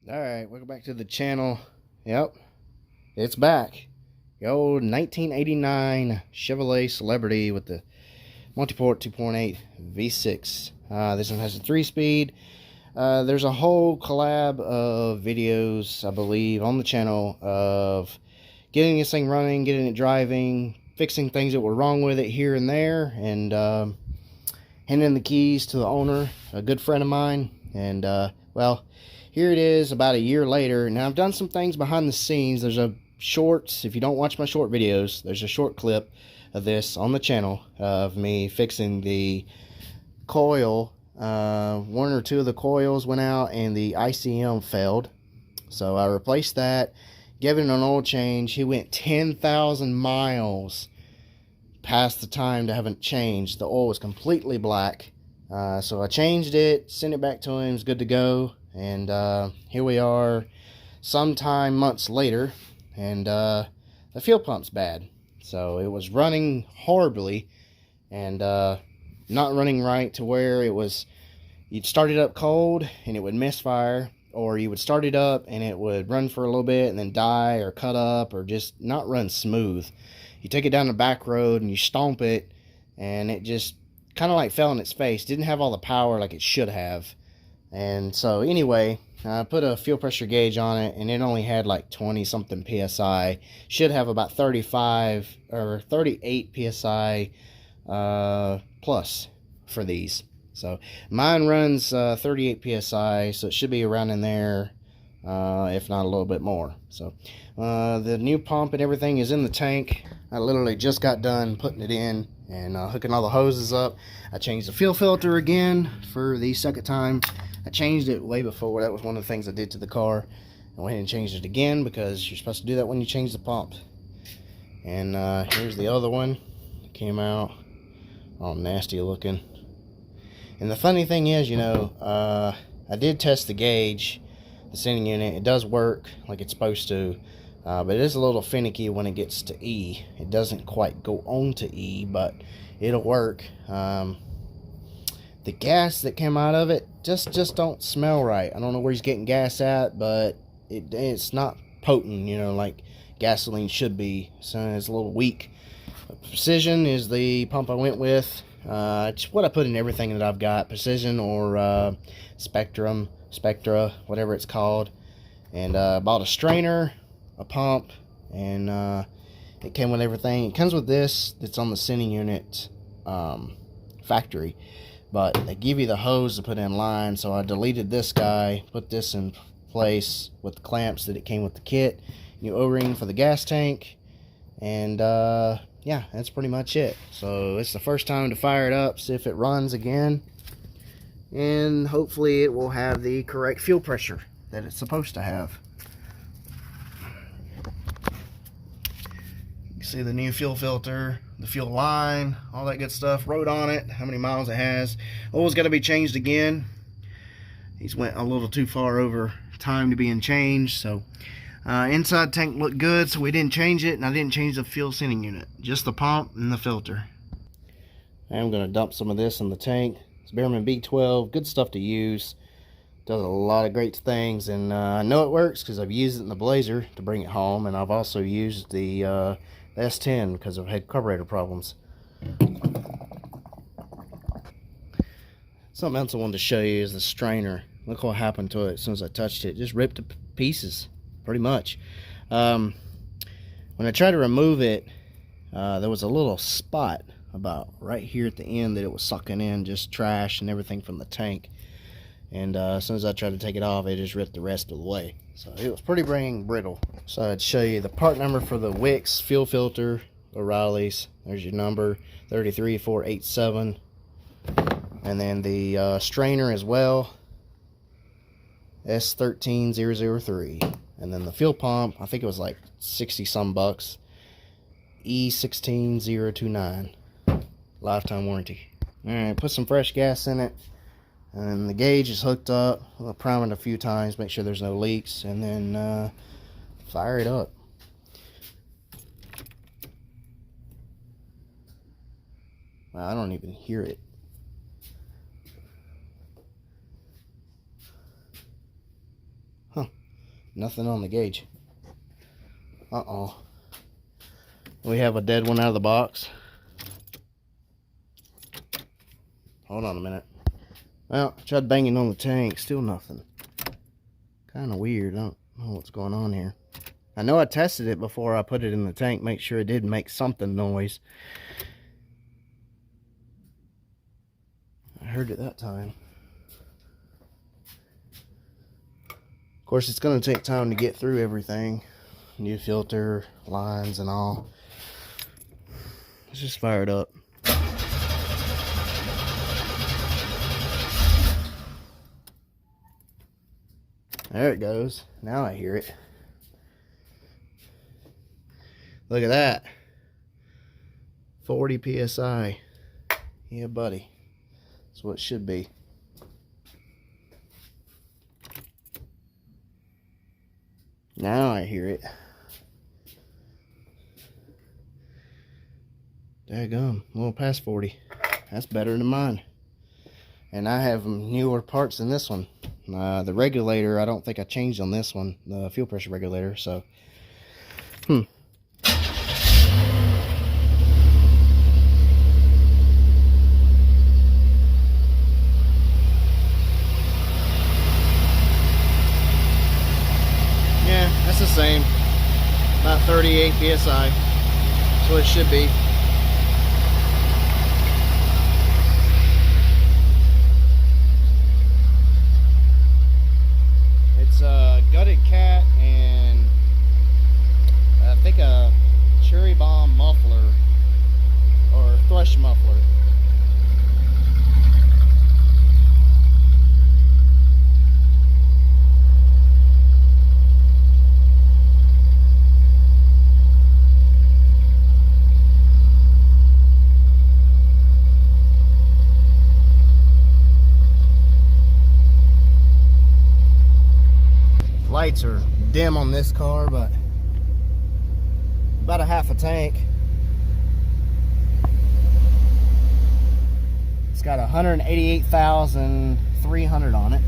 Alright, welcome back to the channel. Yep, it's back. The old 1989 Chevrolet Celebrity with the multi-port 2.8 V6. This one has a 3-speed. There's a whole collab of videos, I believe, on the channel of getting this thing running, getting it driving, fixing things that were wrong with it here and there, and handing the keys to the owner, a good friend of mine. And well, here it is about a year later. Now I've done some things behind the scenes. There's a short, if you don't watch my short videos, there's a short clip of this on the channel of me fixing the coil. One or two of the coils went out and the ICM failed, so I replaced that, gave it an oil change. He went 10,000 miles past the time to have it changed. The oil was completely black. So I changed it, sent it back to him, it's good to go. And here we are sometime months later, and the fuel pump's bad. So it was running horribly and not running right, to where it was, you'd start it up cold and it would misfire, or you would start it up and it would run for a little bit and then die or cut up or just not run smooth. You take it down the back road and you stomp it and it just kind of like fell on its face. Didn't have all the power like it should have. And so anyway, I put a fuel pressure gauge on it and it only had like 20 something psi. Should have about 35 or 38 psi plus for these. So mine runs 38 psi, so it should be around in there, if not a little bit more. So the new pump and everything is in the tank. I literally just got done putting it in and hooking all the hoses up. I changed the fuel filter again for the second time. I changed it way before. That was one of the things I did to the car. I went and changed it again because you're supposed to do that when you change the pump. And here's the other one. It came out all nasty looking. And the funny thing is, you know, I did test the gauge, the sending unit. It does work like it's supposed to. But it is a little finicky when it gets to E. It doesn't quite go on to E, but it'll work. The gas that came out of it just don't smell right. I don't know where he's getting gas at, but it's not potent, you know, like gasoline should be. So it's a little weak. Precision is the pump I went with. It's what I put in everything that I've got. Precision or Spectra, whatever it's called. And bought a strainer, a pump, and it came with everything. It comes with this that's on the sending unit factory, but they give you the hose to put in line. So I deleted this guy, put this in place with the clamps that it came with the kit, new O-ring for the gas tank, and yeah, that's pretty much it. So it's the first time to fire it up, see if it runs again, and hopefully it will have the correct fuel pressure that it's supposed to have. See the new fuel filter, the fuel line, all that good stuff. Wrote on it how many miles it has. Oil's got to be changed again. He's went a little too far over time to being changed. So inside tank looked good, so we didn't change it, and I didn't change the fuel sending unit, just the pump and the filter. I'm going to dump some of this in the tank. It's Behrman B12, good stuff to use. Does a lot of great things, and I know it works because I've used it in the Blazer to bring it home, and I've also used the S10 because I've had carburetor problems. Something else I wanted to show you is the strainer. Look what happened to it as soon as I touched it. It just ripped to pieces, pretty much. When I tried to remove it, there was a little spot about right here at the end that it was sucking in just trash and everything from the tank. And as soon as I tried to take it off, it just ripped the rest of the way. So it was pretty brittle. So I'd show you the part number for the Wix fuel filter, O'Reilly's. There's your number, 33487. And then the strainer as well, S13003. And then the fuel pump, I think it was like 60 some bucks, E16029. Lifetime warranty. Alright, put some fresh gas in it. And the gauge is hooked up. I'll prime it a few times, make sure there's no leaks, and then fire it up. Well, I don't even hear it. Huh. Nothing on the gauge. Uh-oh. We have a dead one out of the box. Hold on a minute. Well, tried banging on the tank. Still nothing. Kind of weird. I don't know what's going on here. I know I tested it before I put it in the tank. Make sure it did make something noise. I heard it that time. Of course, it's going to take time to get through everything. New filter, lines, and all. Let's just fire it up. There it goes. Now I hear it. Look at that. 40 psi. Yeah, buddy. That's what it should be. Now I hear it. Daggum, a little past 40. That's better than mine. And I have newer parts than this one. The regulator, I don't think I changed on this one. The fuel pressure regulator, so. Yeah, that's the same. About 38 psi. That's what it should be. It's a gutted cat and I think a cherry bomb muffler or thrush muffler. Lights are dim on this car, but about a half a tank. It's got 188,300 on it.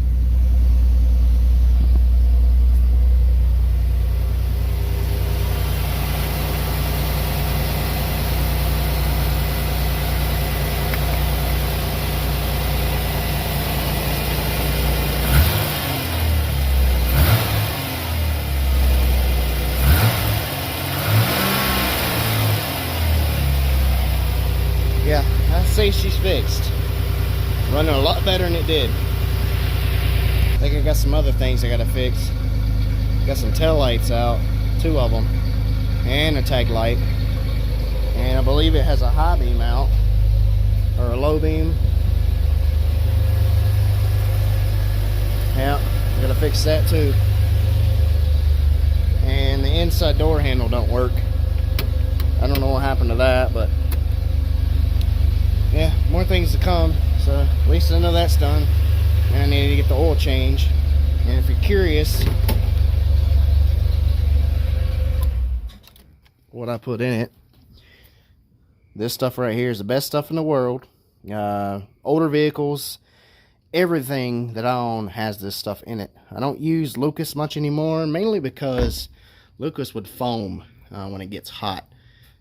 Yeah, I say she's fixed. Running a lot better than it did. I think I got some other things I gotta fix. Got some tail lights out, 2 of them, and a tag light. And I believe it has a high beam out, or a low beam. Yeah, I gotta fix that too. And the inside door handle don't work. I don't know what happened to that, but yeah, more things to come. So at least I know that's done. And I need to get the oil change. And if you're curious what I put in it, this stuff right here is the best stuff in the world. Older vehicles, everything that I own has this stuff in it. I don't use Lucas much anymore, mainly because Lucas would foam when it gets hot.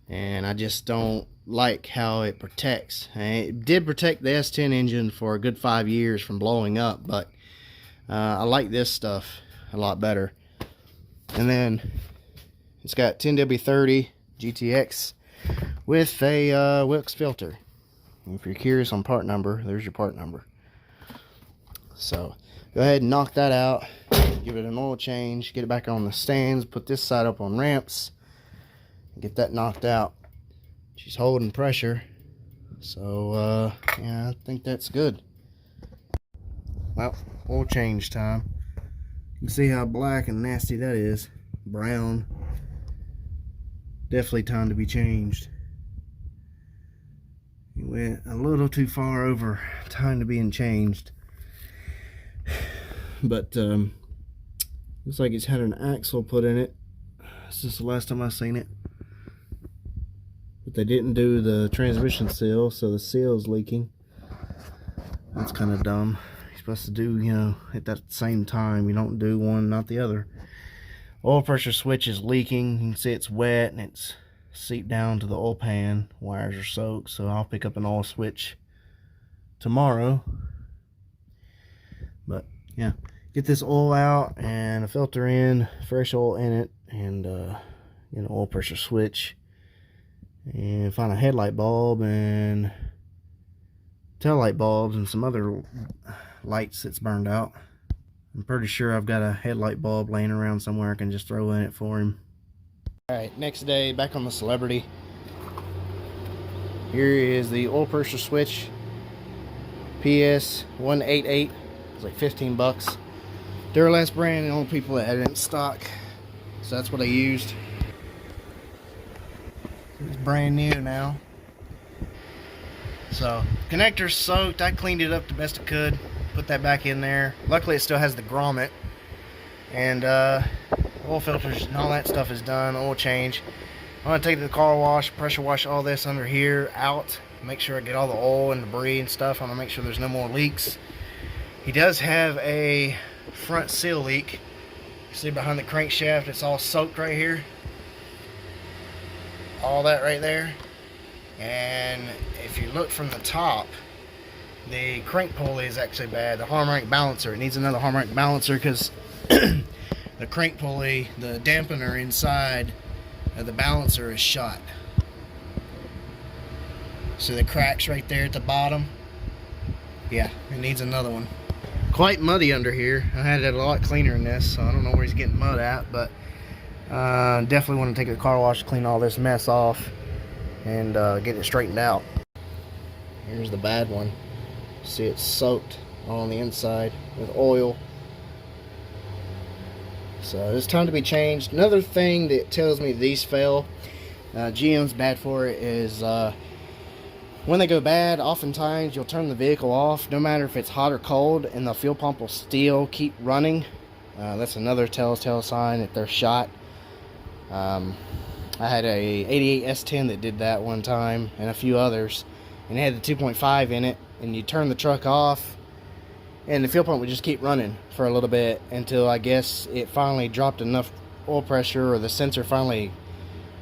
And I just don't like how it protects. And it did protect the S10 engine for a good 5 years from blowing up, but I like this stuff a lot better. And then it's got 10W30 GTX with a Wilkes filter. And if you're curious on part number, there's your part number. So go ahead and knock that out, give it an oil change, get it back on the stands, put this side up on ramps, get that knocked out. She's holding pressure, so yeah, I think that's good. Well, oil change time. You can see how black and nasty that is. Brown. Definitely time to be changed. It went a little too far over time to being changed. But looks like it's had an axle put in it. This is the last time I seen it. But they didn't do the transmission seal, so the seal's leaking. That's kind of dumb. You're supposed to do, you know, at that same time. You don't do one, not the other. Oil pressure switch is leaking. You can see it's wet and it's seeped down to the oil pan. Wires are soaked, so I'll pick up an oil switch tomorrow. But yeah, get this oil out and a filter in, fresh oil in it, and get an oil pressure switch, and find a headlight bulb and tail light bulbs and some other lights that's burned out. I'm pretty sure I've got a headlight bulb laying around somewhere I can just throw in it for him. Alright, next day, back on the Celebrity. Here is the oil pressure switch. PS 188. It's like 15 bucks. Duralast brand, the only people that had it in stock. So that's what I used. It's brand new now. So, connector's soaked. I cleaned it up the best I could. Put that back in there. Luckily it still has the grommet. And oil filters and all that stuff is done. Oil change. I'm going to take the car wash, pressure wash all this under here out. Make sure I get all the oil and debris and stuff. I'm going to make sure there's no more leaks. He does have a front seal leak. You see behind the crankshaft, it's all soaked right here. All that right there. And if you look from the top, the crank pulley is actually bad. The harmonic balancer, it needs another harmonic balancer because the crank pulley, the dampener inside of the balancer is shot. So the cracks right there at the bottom, yeah, it needs another one. Quite muddy under here. I had it a lot cleaner than this, so I don't know where he's getting mud at, but definitely want to take a car wash, clean all this mess off, and get it straightened out. Here's the bad one. See, it's soaked on the inside with oil. So it's time to be changed. Another thing that tells me these fail, GM's bad for it, is when they go bad, oftentimes you'll turn the vehicle off, no matter if it's hot or cold, and the fuel pump will still keep running. That's another telltale sign that they're shot. I had a 88 S10 that did that one time, and a few others, and it had the 2.5 in it, and you turn the truck off, and the fuel pump would just keep running for a little bit until I guess it finally dropped enough oil pressure, or the sensor finally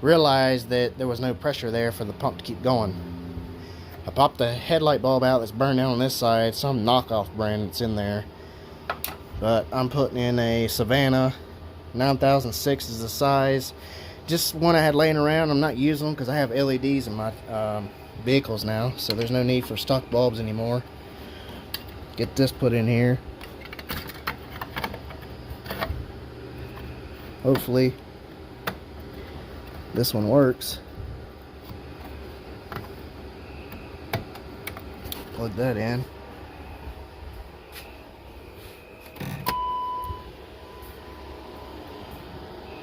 realized that there was no pressure there for the pump to keep going. I popped the headlight bulb out that's burned out on this side, some knockoff brand that's in there. But I'm putting in a Savannah, 9006 is the size. Just one I had laying around. I'm not using them because I have LEDs in my vehicles now, so there's no need for stock bulbs anymore. Get this put in here. Hopefully this one works. Plug that in.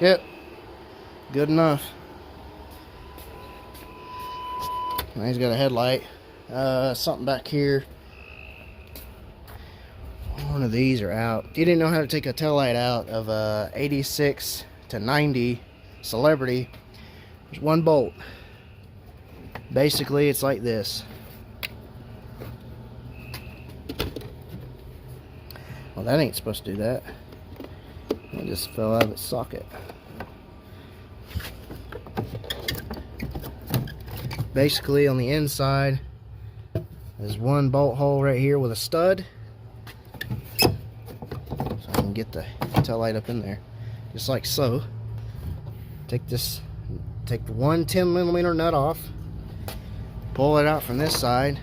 Yep, good enough. Now he's got a headlight. Something back here. One of these are out. If you didn't know how to take a taillight out of a 86 to 90 Celebrity, there's one bolt. Basically, it's like this. Well, that ain't supposed to do that. It just fell out of its socket. Basically, on the inside, there's one bolt hole right here with a stud. So I can get the tail light up in there. Just like so. Take the one 10mm nut off. Pull it out from this side.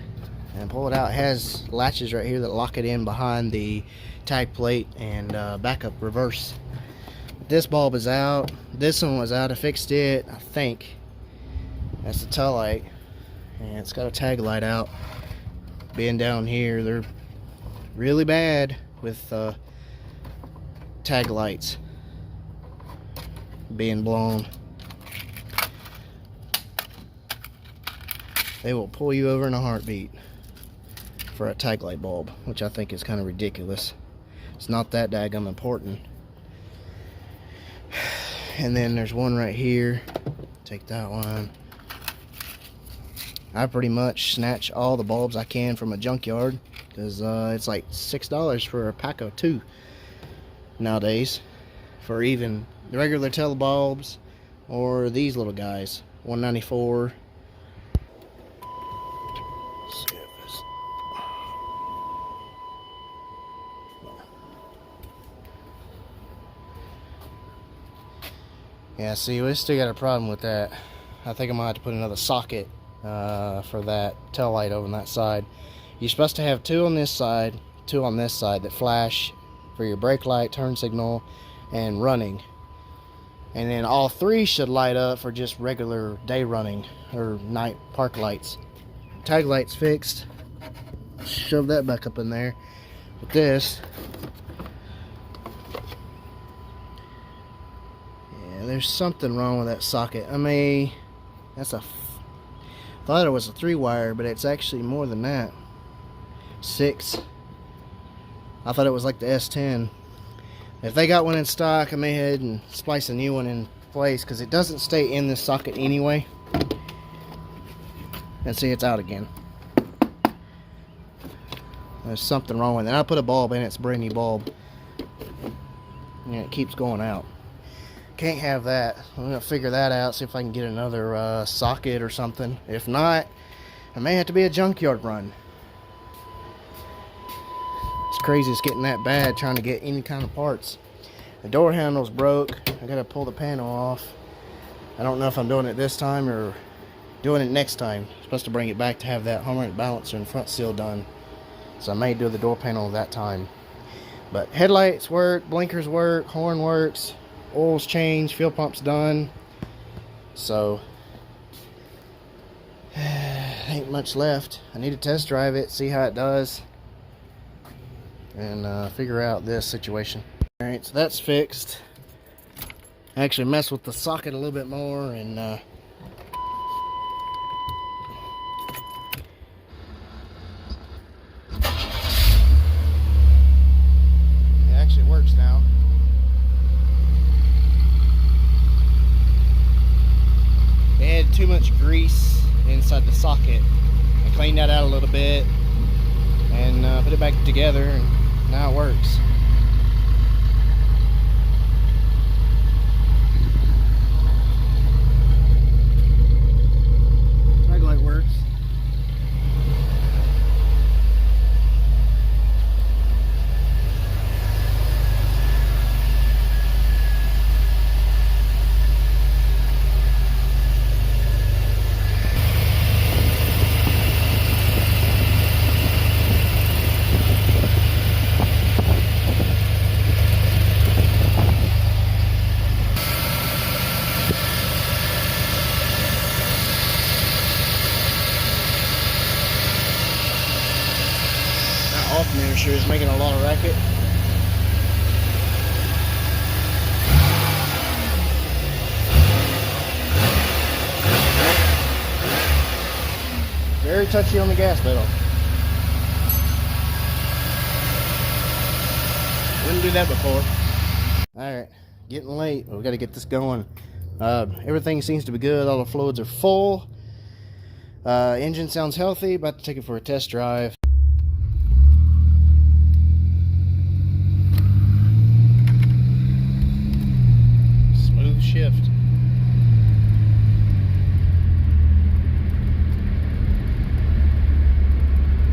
And pull it out. It has latches right here that lock it in behind the tag plate and backup reverse. This bulb is out. This one was out. I fixed it, I think. That's the tail light, and it's got a tag light out. Being down here, they're really bad with tag lights being blown. They will pull you over in a heartbeat for a tag light bulb, which I think is kind of ridiculous. It's not that daggum important. And then there's one right here. Take that one. I pretty much snatch all the bulbs I can from a junkyard because it's like $6 for a pack of 2 nowadays. for even the regular telebulbs or these little guys. 194. Yeah, see, we still got a problem with that. I think I'm gonna have to put another socket for that tail light over on that side. You're supposed to have two on this side, two on this side that flash for your brake light, turn signal, and running. And then all three should light up for just regular day running or night park lights. Tag light's fixed. Shove that back up in there. With this, yeah, there's something wrong with that socket. I mean, thought it was a 3-wire, but it's actually more than that. 6. I thought it was like the S10. If they got one in stock, I may head and splice a new one in place, because it doesn't stay in this socket anyway. And see, it's out again. There's something wrong with it. I put a bulb in, it's a brand new bulb, and it keeps going out. Can't have that. I'm gonna figure that out, see if I can get another socket or something. If not, it may have to be a junkyard run. It's crazy it's getting that bad trying to get any kind of parts. The door handle's broke. I gotta pull the panel off. I don't know if I'm doing it this time or doing it next time. I'm supposed to bring it back to have that harmonic balancer and front seal done. So I may do the door panel that time. But headlights work, blinkers work, horn works, oil's changed, fuel pump's done. So ain't much left. I need to test drive it, see how it does, and figure out this situation. Alright, so that's fixed. I actually messed with the socket a little bit more, and it actually works now. It had too much grease inside the socket. I cleaned that out a little bit and put it back together, and now it works. Brake light works. Alternator sure is making a lot of racket. Very touchy on the gas pedal. Wouldn't do that before. Alright, getting late. We've got to get this going. Everything seems to be good. All the fluids are full. Engine sounds healthy. About to take it for a test drive. Shift.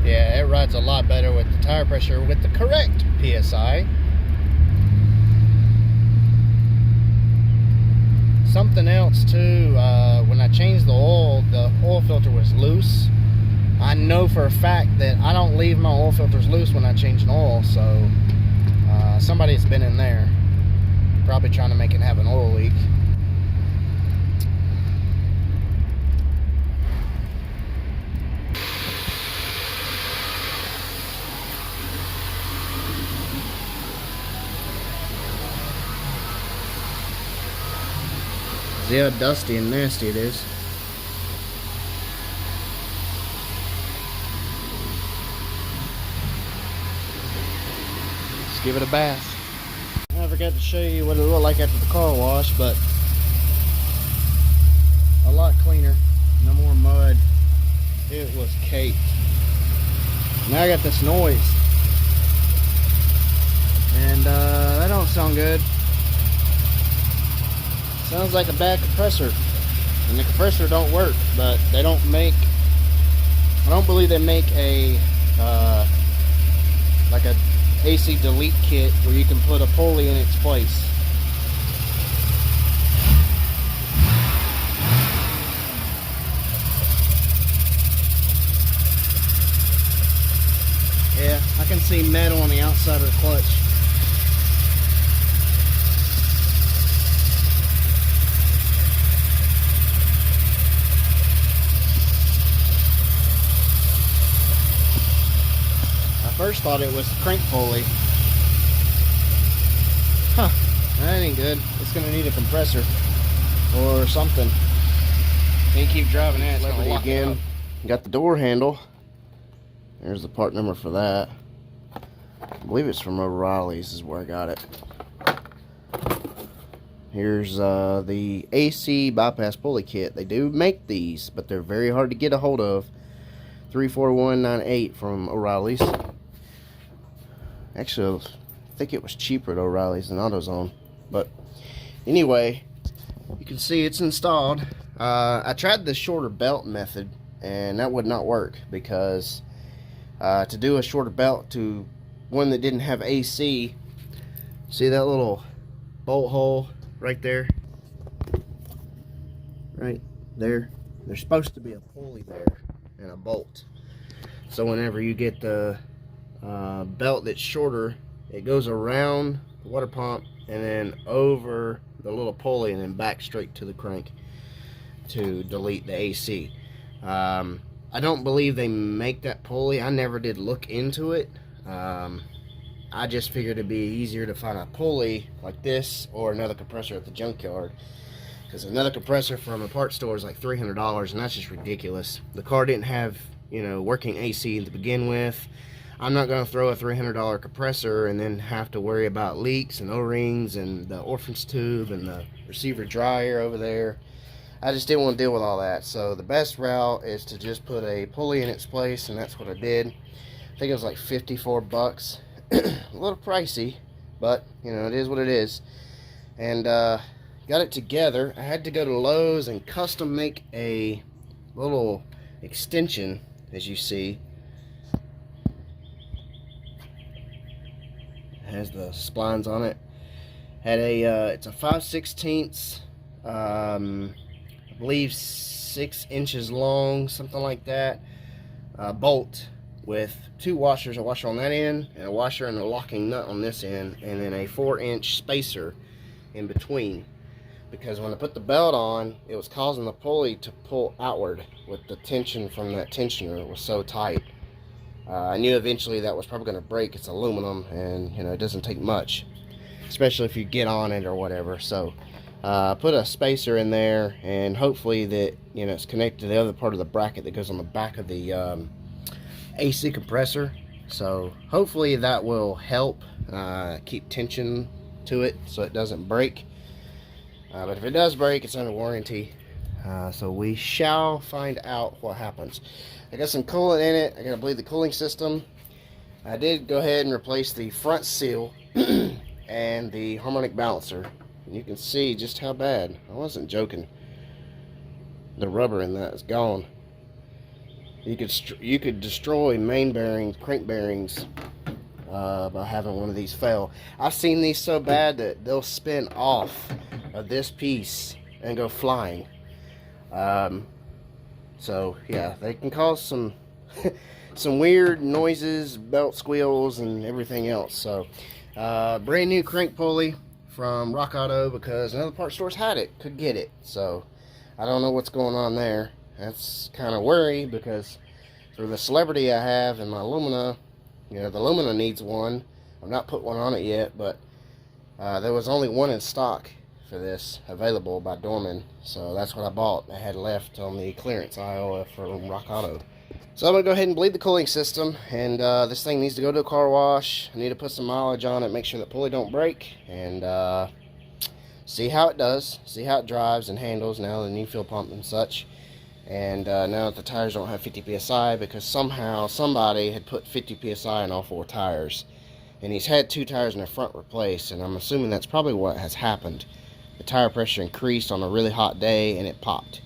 Yeah, it rides a lot better with the tire pressure with the correct PSI. Something else too, when I changed the oil filter was loose. I know for a fact that I don't leave my oil filters loose when I change an oil, so somebody's been in there probably trying to make it have an oil leak. See how dusty and nasty it is. Let's give it a bath. I forgot to show you what it looked like after the car wash, but a lot cleaner. No more mud. It was caked. Now I got this noise, and that don't sound good. Sounds like a bad compressor, and the compressor don't work. But they don't make, I don't believe they make a like a AC delete kit where you can put a pulley in its place. Yeah, I can see metal on the outside of the clutch. I first thought it was the crank pulley. Huh, that ain't good. It's gonna need a compressor or something. Can't keep driving that. Celebrity again. Got the door handle. There's the part number for that. I believe it's from O'Reilly's is where I got it. Here's the AC bypass pulley kit. They do make these, but they're very hard to get a hold of. 34198 from O'Reilly's. Actually, I think it was cheaper at O'Reilly's than AutoZone. But anyway, you can see it's installed. I tried the shorter belt method, and that would not work because to do a shorter belt to one that didn't have AC, see that little bolt hole right there? Right there. There's supposed to be a pulley there and a bolt. So whenever you get the belt that's shorter, it goes around the water pump and then over the little pulley and then back straight to the crank to delete the AC. I don't believe they make that pulley. I never did look into it. I just figured it'd be easier to find a pulley like this or another compressor at the junkyard, because another compressor from a parts store is like $300, and that's just ridiculous. The car didn't have, you know, working AC to begin with. I'm not going to throw a $300 compressor and then have to worry about leaks and O-rings and the orphans tube and the receiver dryer over there. I just didn't want to deal with all that. So the best route is to just put a pulley in its place, and that's what I did. I think it was like 54 bucks. A little pricey, but you know, it is what it is. And got it together. I had to go to Lowe's and custom make a little extension, as you see. It has the splines on it. Had a it's a 5/16 I believe 6 inches long, something like that, bolt with 2 washers, a washer on that end and a washer and a locking nut on this end, and then a 4-inch spacer in between, because when I put the belt on, it was causing the pulley to pull outward with the tension from that tensioner. It was so tight. I knew eventually that was probably going to break. It's aluminum, and you know, it doesn't take much, especially if you get on it or whatever. So put a spacer in there, and hopefully that, you know, it's connected to the other part of the bracket that goes on the back of the AC compressor. So hopefully that will help keep tension to it so it doesn't break. But if it does break, it's under warranty. So we shall find out what happens. I got some coolant in it. I gotta bleed the cooling system. I did go ahead and replace the front seal and the harmonic balancer. You can see just how bad. I wasn't joking. The rubber in that is gone. You could destroy main bearings, crank bearings, by having one of these fail. I've seen these so bad that they'll spin off of this piece and go flying. So yeah, they can cause some some weird noises, belt squeals, and everything else. So brand new crank pulley from Rock Auto, because another parts stores had it, could get it. So I don't know what's going on there. That's kind of worry, because for the Celebrity I have and my Lumina, you know, the Lumina needs one. I've not put one on it yet, but there was only one in stock for this available by Dorman, so that's what I bought. I had left on the clearance aisle from Rock Auto. So I'm going to go ahead and bleed the cooling system, and this thing needs to go to a car wash. I need to put some mileage on it, make sure that pulley don't break, and see how it does, see how it drives and handles now the new fuel pump and such. And now that the tires don't have 50 psi, because somehow somebody had put 50 psi in all 4 tires, and he's had 2 tires in the front replaced, and I'm assuming that's probably what has happened. the tire pressure increased on a really hot day and it popped.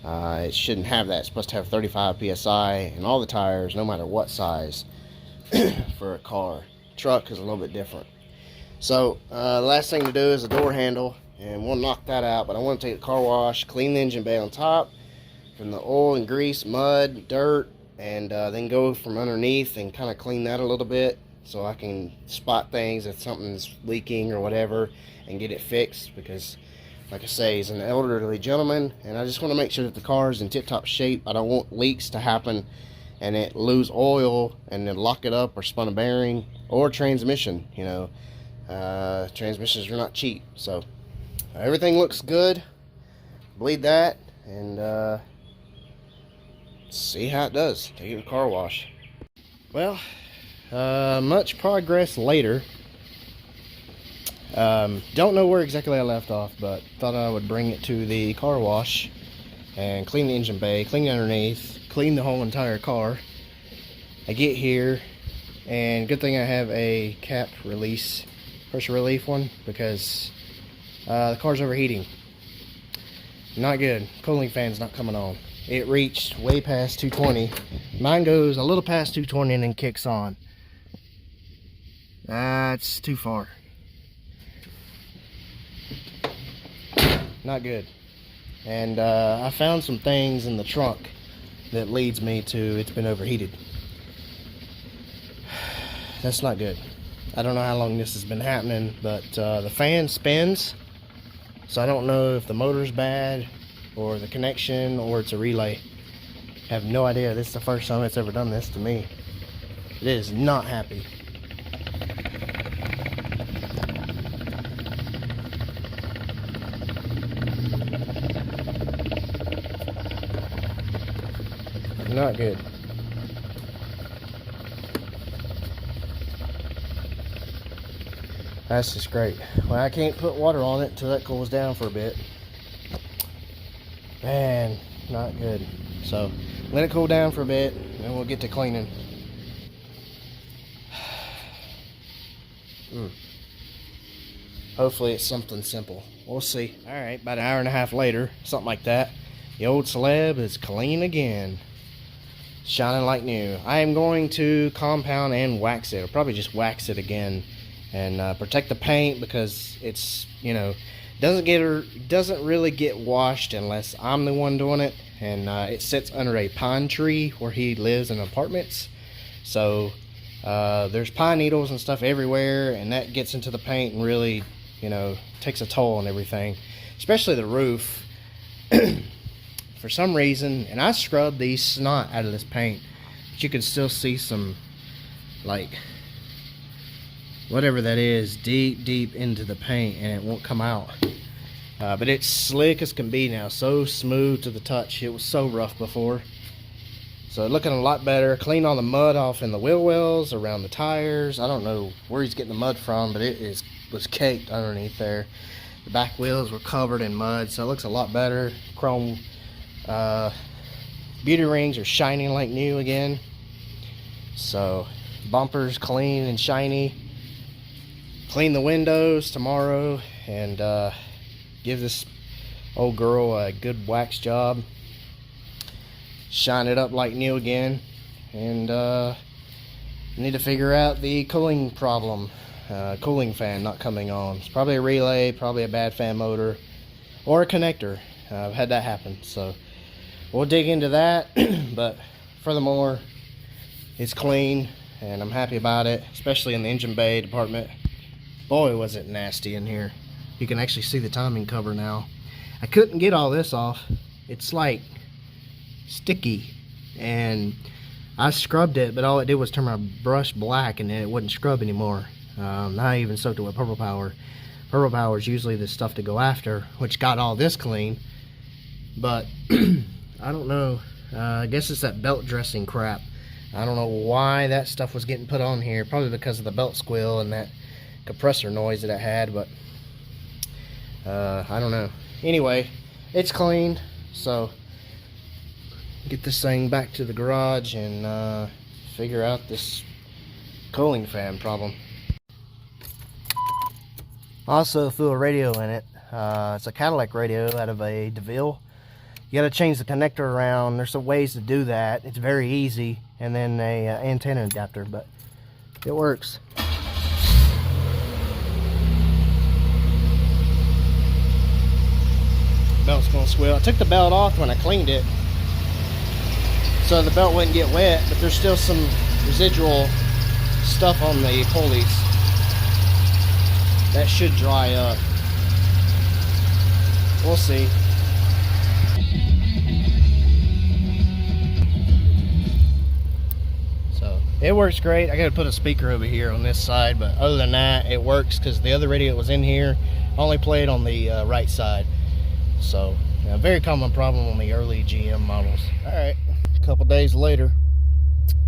It shouldn't have that. It's supposed to have 35 psi, and all the tires, no matter what size, for a car. Truck is a little bit different. So the last thing to do is the door handle, and we'll knock that out. But I want to take the car wash, clean the engine bay on top from the oil and grease, mud, dirt, and then go from underneath and kind of clean that a little bit, so I can spot things if something's leaking or whatever and get it fixed. Because like I say, he's an elderly gentleman, and I just want to make sure that the car is in tip-top shape. I don't want leaks to happen and it lose oil and then lock it up or spun a bearing or transmission. You know, transmissions are not cheap. So everything looks good. Bleed that and see how it does. Take it to the car wash. Well, much progress later. Don't know where exactly I left off, but thought I would bring it to the car wash and clean the engine bay, clean the underneath, clean the whole entire car. I get here, and good thing I have a cap release, pressure relief one, because the car's overheating. Not good. Cooling fan's not coming on. It reached way past 220. Mine goes a little past 220 and then kicks on. That's too far. Not good. And I found some things in the trunk that leads me to it's been overheated. That's not good. I don't know how long this has been happening, but the fan spins, so I don't know if the motor's bad or the connection or it's a relay. I have no idea. This is the first time it's ever done this to me. It is not happy. Not good. That's just great. Well, I can't put water on it until that cools down for a bit. Man, not good. So let it cool down for a bit and we'll get to cleaning. Hopefully it's something simple. We'll see. Alright, about an hour and a half later, something like that, the old Celeb is clean again. Shining like new. I am going to compound and wax it. I'll probably just wax it again and protect the paint, because it's, you know, doesn't really get washed unless I'm the one doing it, and it sits under a pine tree where he lives in apartments. So there's pine needles and stuff everywhere, and that gets into the paint and really, you know, takes a toll on everything, especially the roof. For some reason, and I scrubbed the snot out of this paint, but you can still see some, like, whatever that is, deep into the paint, and it won't come out. But it's slick as can be now, so smooth to the touch. It was so rough before. So looking a lot better. Cleaned all the mud off in the wheel wells, around the tires. I don't know where he's getting the mud from, but it was caked underneath there. The back wheels were covered in mud, so it looks a lot better. Chrome beauty rings are shining like new again. So bumpers clean and shiny. Clean the windows tomorrow and give this old girl a good wax job. Shine it up like new again. And need to figure out the cooling problem. Cooling fan not coming on. It's probably a relay, probably a bad fan motor, or a connector. I've had that happen, so we'll dig into that. But furthermore, it's clean and I'm happy about it, especially in the engine bay department. Boy, was it nasty in here. You can actually see the timing cover now. I couldn't get all this off. It's like sticky, and I scrubbed it, but all it did was turn my brush black, and then it wouldn't scrub anymore. I even soaked it with Purple Power. Purple Power is usually the stuff to go after, which got all this clean. But I don't know. I guess it's that belt dressing crap. I don't know why that stuff was getting put on here. Probably because of the belt squeal and that compressor noise that it had. But I don't know. Anyway, it's cleaned. So get this thing back to the garage and figure out this cooling fan problem. Also threw a radio in it. It's a Cadillac radio out of a DeVille. You got to change the connector around. There's some ways to do that. It's very easy. And then a antenna adapter, but it works. Belt's gonna squeal. I took the belt off when I cleaned it, so the belt wouldn't get wet, but there's still some residual stuff on the pulleys. That should dry up. We'll see. So it works great. I gotta put a speaker over here on this side, but other than that, it works because the other radio that was in here only played on the right side. So a very common problem on the early GM models. All right, a couple days later,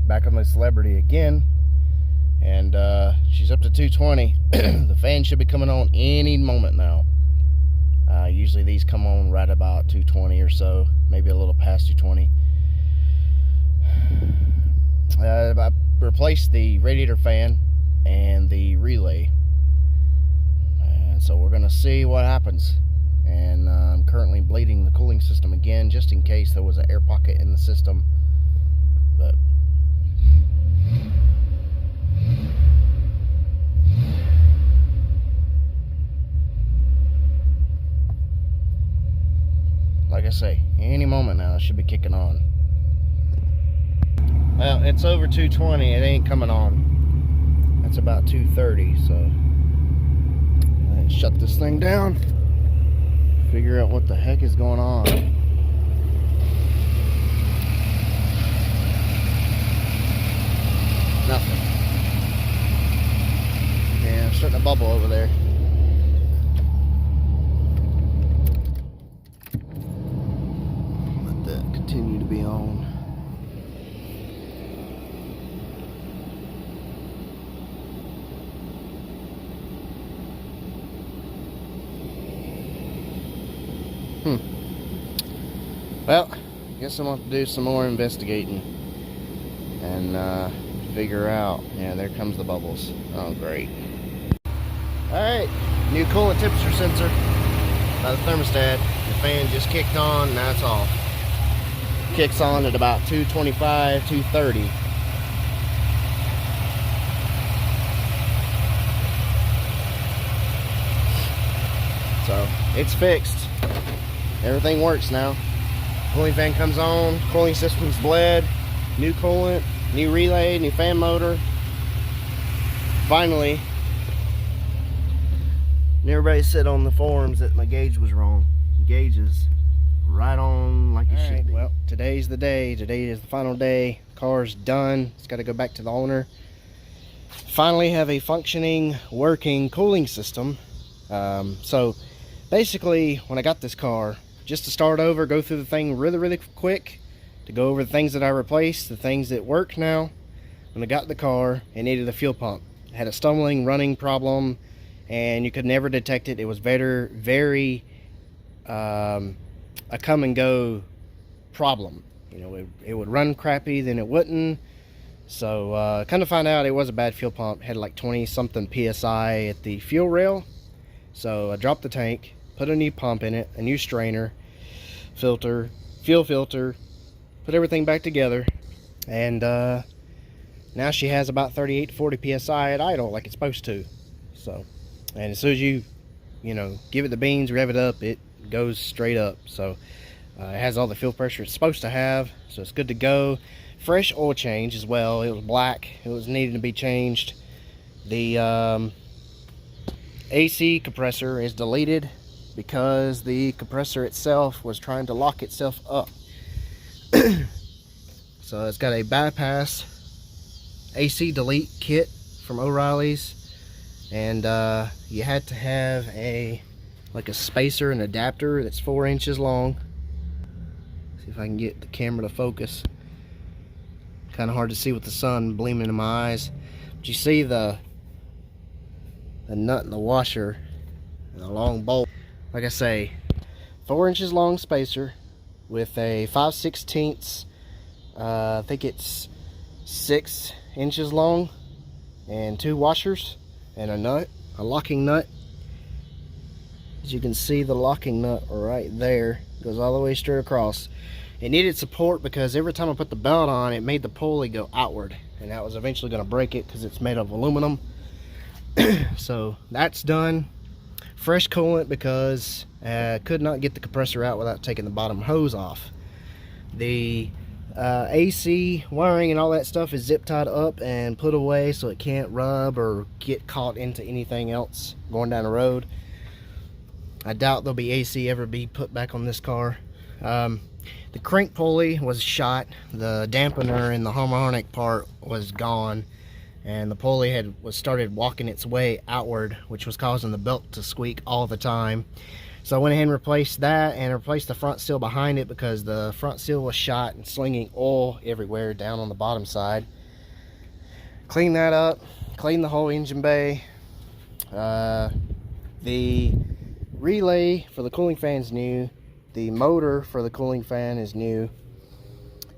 back on the Celebrity again, and she's up to 220. The fan should be coming on any moment now. Usually these come on right about 220 or so, maybe a little past 220. I replaced the radiator fan and the relay, and so we're gonna see what happens. And I'm currently bleeding the cooling system again, just in case there was an air pocket in the system. But like I say, any moment now it should be kicking on. Well, it's over 220. It ain't coming on. That's about 230. So let's shut this thing down. Figure out what the heck is going on. Nothing. Yeah, I'm starting to bubble over there. Let that continue to be on. Well, I guess I'm going to have to do some more investigating and figure out. Yeah, there comes the bubbles. Oh, great. Alright, new coolant temperature sensor by the thermostat. The fan just kicked on, now it's off. Kicks on at about 225, 230. So, it's fixed. Everything works now. Cooling fan comes on, cooling system's bled, new coolant, new relay, new fan motor. Finally, everybody said on the forums that my gauge was wrong. The gauge is right on like it should be. Well, today's the day. Today is the final day. Car's done. It's got to go back to the owner. Finally have a functioning, working cooling system. So basically, when I got this car, just to start over, go through the thing really quick, to go over the things that I replaced, the things that work now. When I got the car, it needed a fuel pump. It had a stumbling, running problem, and you could never detect it. It was very a come and go problem. You know, it would run crappy, then it wouldn't. So kind of find out it was a bad fuel pump. It had like 20 something PSI at the fuel rail. So I dropped the tank, put a new pump in it, a new strainer, filter, fuel filter, put everything back together, and now she has about 38 to 40 psi at idle like it's supposed to. So, and as soon as you know, give it the beans, rev it up, it goes straight up. So it has all the fuel pressure it's supposed to have, so it's good to go. Fresh oil change as well. It was black, it was needed to be changed. The AC compressor is deleted because the compressor itself was trying to lock itself up. So it's got a bypass AC delete kit from O'Reilly's, and you had to have a spacer and adapter that's 4 inches long. See if I can get the camera to focus. Kind of hard to see with the sun gleaming in my eyes, but you see the nut in the washer and the long bolt. Like I say, 4 inches long spacer with a 5/16, I think it's 6 inches long, and 2 washers and a nut, a locking nut. As you can see, the locking nut right there goes all the way straight across. It needed support because every time I put the belt on, it made the pulley go outward, and that was eventually going to break it because it's made of aluminum. So that's done. Fresh coolant because I could not get the compressor out without taking the bottom hose off. The AC wiring and all that stuff is zip tied up and put away so it can't rub or get caught into anything else going down the road. I doubt there'll be AC ever be put back on this car. The crank pulley was shot, the dampener and the harmonic part was gone, and the pulley was started walking its way outward, which was causing the belt to squeak all the time. So I went ahead and replaced that and replaced the front seal behind it because the front seal was shot and slinging oil everywhere down on the bottom side. Cleaned that up, cleaned the whole engine bay. The relay for the cooling fan is new. The motor for the cooling fan is new.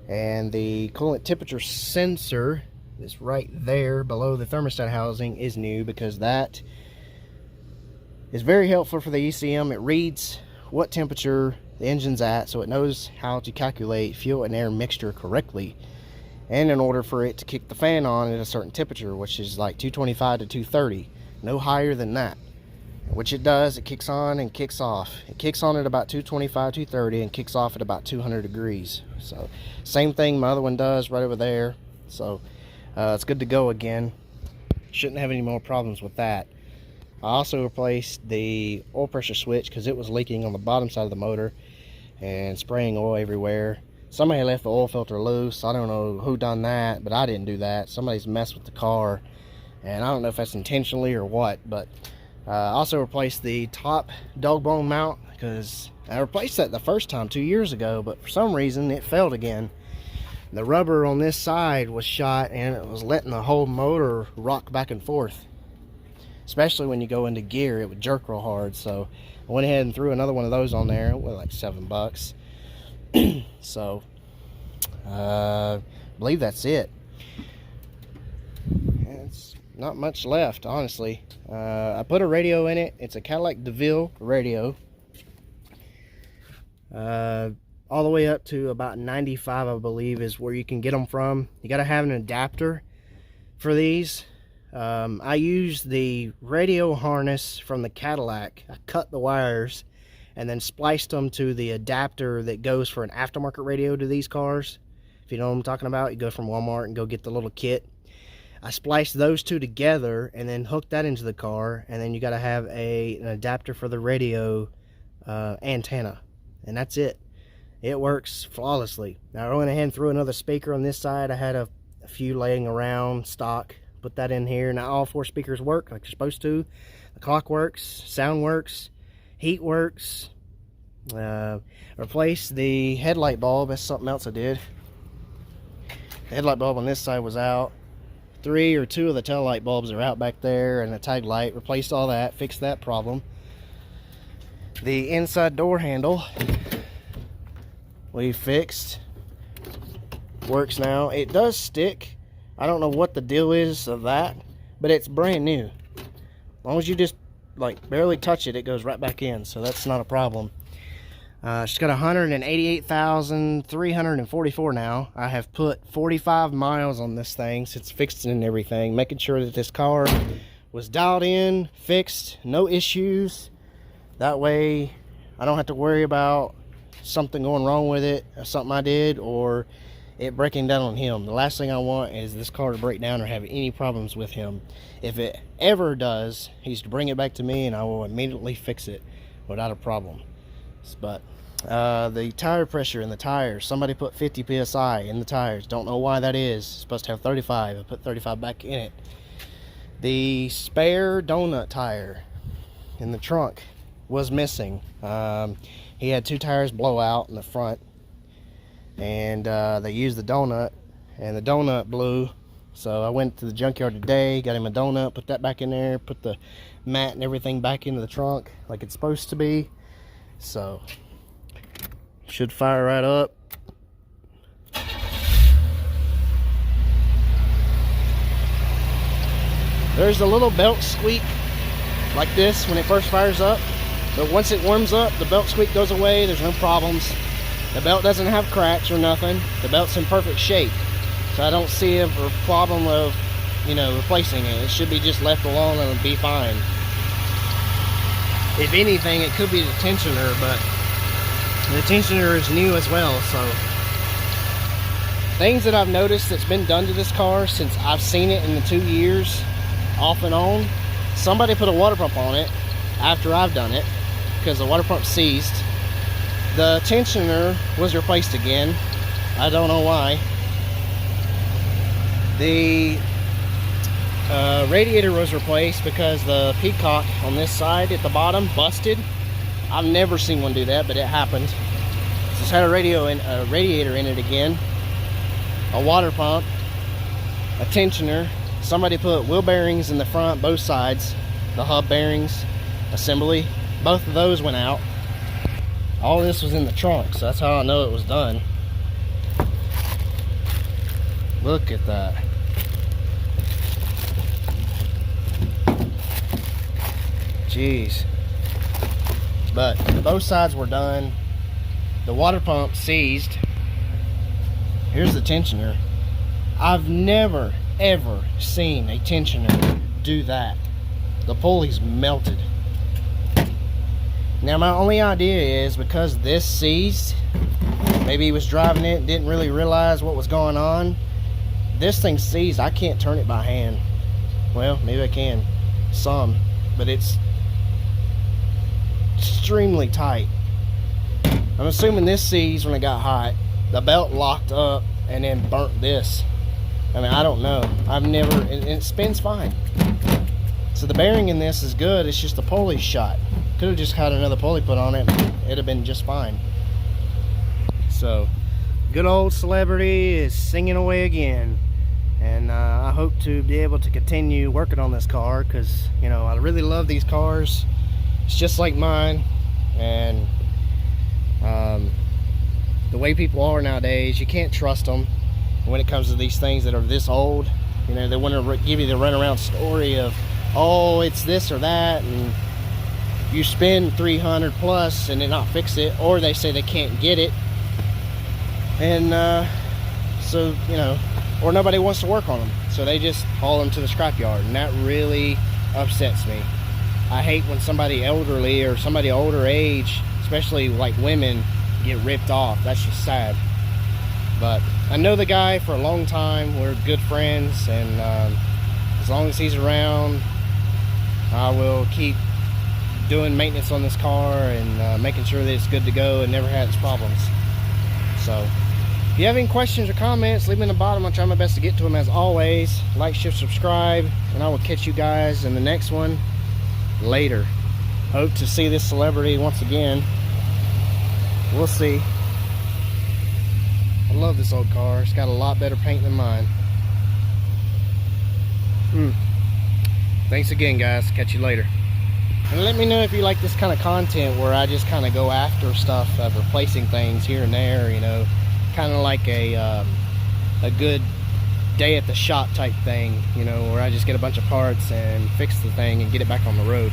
And the coolant temperature sensor is right there below the thermostat housing is new because that is very helpful for the ECM. It reads what temperature the engine's at, so it knows how to calculate fuel and air mixture correctly. And in order for it to kick the fan on at a certain temperature, which is like 225 to 230, no higher than that. Which it does, it kicks on and kicks off. It kicks on at about 225, 230 and kicks off at about 200 degrees. So same thing my other one does right over there. So it's good to go again. Shouldn't have any more problems with that. I also replaced the oil pressure switch because it was leaking on the bottom side of the motor and spraying oil everywhere. Somebody left the oil filter loose. I don't know who done that, but I didn't do that. Somebody's messed with the car, and I don't know if that's intentionally or what. But I also replaced the top dog bone mount because I replaced that the first time 2 years ago, but for some reason it failed again. The rubber on this side was shot and it was letting the whole motor rock back and forth. Especially when you go into gear, it would jerk real hard. So I went ahead and threw another one of those on there. It was like $7. So I believe that's it. It's not much left, honestly. I put a radio in it. It's a Cadillac DeVille radio. All the way up to about 95, I believe, is where you can get them from. You got to have an adapter for these. I used the radio harness from the Cadillac. I cut the wires and then spliced them to the adapter that goes for an aftermarket radio to these cars. If you know what I'm talking about, you go from Walmart and go get the little kit. I spliced those two together and then hooked that into the car, and then you got to have an adapter for the radio antenna, and that's it. It works flawlessly. Now I went ahead and threw another speaker on this side. I had a few laying around stock. Put that in here. Now all 4 speakers work like they're supposed to. The clock works, sound works, heat works. Replace the headlight bulb. That's something else I did. The headlight bulb on this side was out. 3 or 2 of the tail light bulbs are out back there, and the tag light. Replaced all that, fixed that problem. The inside door handle we fixed. Works now. It does stick. I don't know what the deal is of that, but it's brand new. As long as you just like barely touch it, it goes right back in, so that's not a problem. She's got 188,344 now. I have put 45 miles on this thing since fixing and everything, making sure that this car was dialed in, fixed, no issues. That way I don't have to worry about something going wrong with it, or something I did, or it breaking down on him. The last thing I want is this car to break down or have any problems with him. If it ever does, he's to bring it back to me and I will immediately fix it without a problem. But the tire pressure in the tires, somebody put 50 psi in the tires. Don't know why that is. It's supposed to have 35. I put 35 back in it. The spare donut tire in the trunk was missing. He had 2 tires blow out in the front, and they used the donut, and the donut blew. So I went to the junkyard today, got him a donut, put that back in there, put the mat and everything back into the trunk like it's supposed to be. So should fire right up. There's a little belt squeak like this when it first fires up. But once it warms up, the belt squeak goes away. There's no problems. The belt doesn't have cracks or nothing. The belt's in perfect shape. So I don't see a problem of, you know, replacing it. It should be just left alone and it'll be fine. If anything, it could be the tensioner, but the tensioner is new as well. So things that I've noticed that's been done to this car since I've seen it in the 2 years off and on, somebody put a water pump on it after I've done it because the water pump seized. The tensioner was replaced again. I don't know why. The radiator was replaced because the peacock on this side at the bottom busted. I've never seen one do that, but it happened. It's had a radiator in it again, a water pump, a tensioner. Somebody put wheel bearings in the front, both sides, the hub bearings assembly. Both of those went out. All this was in the trunk, so that's how I know it was done. Look at that. Jeez. But both sides were done. The water pump seized. Here's the tensioner. I've never ever seen a tensioner do that. The pulley's melted. Now my only idea is because this seized, maybe he was driving it and didn't really realize what was going on. This thing seized. I can't turn it by hand. Well, maybe I can some, but it's extremely tight. I'm assuming this seized when it got hot. The belt locked up and then burnt this. I mean, I don't know. I've never, and it spins fine. So the bearing in this is good. It's just the pulley's shot. Could have just had another pulley put on it. It'd have been just fine. So, good old Celebrity is singing away again. And I hope to be able to continue working on this car because, you know, I really love these cars. It's just like mine. And the way people are nowadays, you can't trust them when it comes to these things that are this old. You know, they want to give you the runaround story of, oh, it's this or that, and you spend 300 plus and they not fix it, or they say they can't get it, and so, you know, or nobody wants to work on them, so they just haul them to the scrapyard, and that really upsets me. I hate when somebody elderly or somebody older age, especially like women, get ripped off. That's just sad. But I know the guy for a long time. We're good friends, and as long as he's around, I will keep doing maintenance on this car and making sure that it's good to go and never has problems. So if you have any questions or comments, leave them in the bottom. I'll try my best to get to them as always. Like, share, subscribe, and I will catch you guys in the next one later. Hope to see this Celebrity once again. We'll see. I love this old car. It's got a lot better paint than mine. Thanks again, guys. Catch you later. And let me know if you like this kind of content where I just kind of go after stuff of replacing things here and there, you know, kind of like a good day at the shop type thing, you know, where I just get a bunch of parts and fix the thing and get it back on the road.